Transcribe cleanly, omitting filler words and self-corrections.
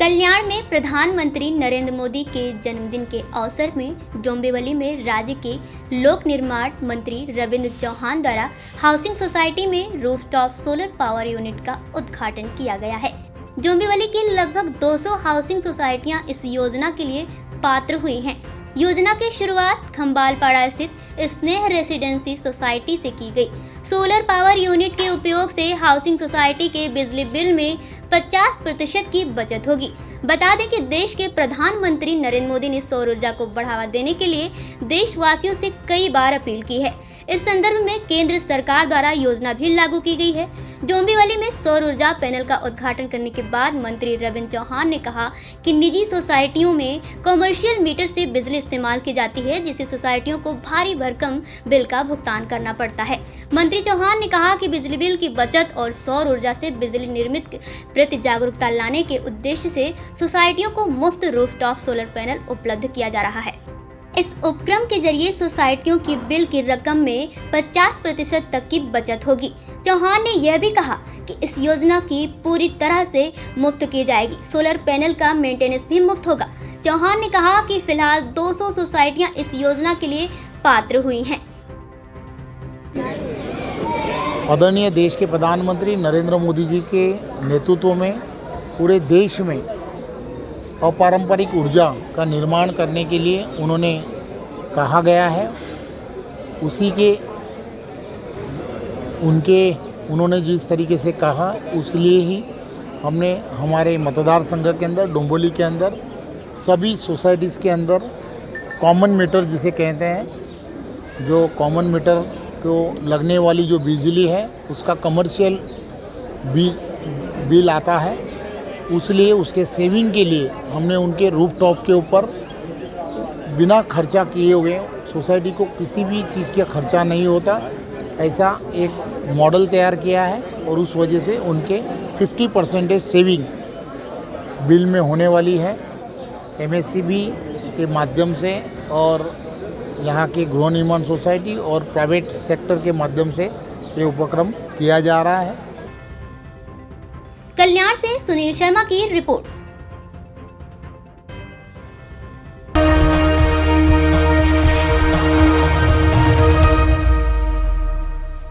कल्याण में प्रधानमंत्री नरेंद्र मोदी के जन्मदिन के अवसर में डोंबिवली में राज्य के लोक निर्माण मंत्री रविंद्र चौहान द्वारा हाउसिंग सोसाइटी में रूफटॉप सोलर पावर यूनिट का उद्घाटन किया गया है। डोंबिवली की लगभग 200 हाउसिंग सोसाइटियां इस योजना के लिए पात्र हुई हैं। योजना की शुरुआत खंबालपाड़ा स्थित स्नेह रेसिडेंसी सोसाइटी से की गई। सोलर पावर यूनिट के उपयोग से हाउसिंग सोसाइटी के बिजली बिल में 50% की बचत होगी। बता दें कि देश के प्रधानमंत्री नरेंद्र मोदी ने सौर ऊर्जा को बढ़ावा देने के लिए देशवासियों से कई बार अपील की है। इस संदर्भ में केंद्र सरकार द्वारा योजना भी लागू की गई है। डोंबिवली में सौर ऊर्जा पैनल का उद्घाटन करने के बाद मंत्री रविंद्र चौहान ने कहा कि निजी सोसाइटियों में कमर्शियल मीटर से बिजली इस्तेमाल की जाती है, जिससे सोसाइटियों को भारी भरकम बिल का भुगतान करना पड़ता है। मंत्री चौहान ने कहा कि बिजली बिल की बचत और सौर ऊर्जा से बिजली निर्मित प्रति जागरूकता लाने के उद्देश्य से सोसाइटियों को मुफ्त रूफटॉप सोलर पैनल उपलब्ध किया जा रहा है। इस उपक्रम के जरिए सोसाइटियों की बिल की रकम में 50% तक की बचत होगी। चौहान ने यह भी कहा कि इस योजना की पूरी तरह से मुफ्त की जाएगी। सोलर पैनल का मेंटेनेंस भी मुफ्त होगा। चौहान ने कहा कि फिलहाल 200 सोसाइटियां इस योजना के लिए पात्र हुई हैं। आदरणीय देश के प्रधानमंत्री नरेंद्र मोदी जी के नेतृत्व में पूरे देश में अपारंपरिक ऊर्जा का निर्माण करने के लिए उन्होंने कहा गया है। उसी के उन्होंने जिस तरीके से कहा उसलिए ही हमने हमारे मतदार संघ के अंदर डोंबिवली के अंदर सभी सोसाइटीज़ के अंदर कॉमन मीटर जिसे कहते हैं, जो कॉमन मीटर को लगने वाली जो बिजली है उसका कमर्शियल बिल आता है, उसलिए उसके सेविंग के लिए हमने उनके रूफटॉप के ऊपर बिना खर्चा किए हुए सोसाइटी को किसी भी चीज़ का खर्चा नहीं होता, ऐसा एक मॉडल तैयार किया है और उस वजह से उनके 50% सेविंग बिल में होने वाली है। एमएससीबी के माध्यम से और यहाँ के गृह निर्माण सोसाइटी और प्राइवेट सेक्टर के माध्यम से ये उपक्रम किया जा रहा है। कल्याण से सुनील शर्मा की रिपोर्ट।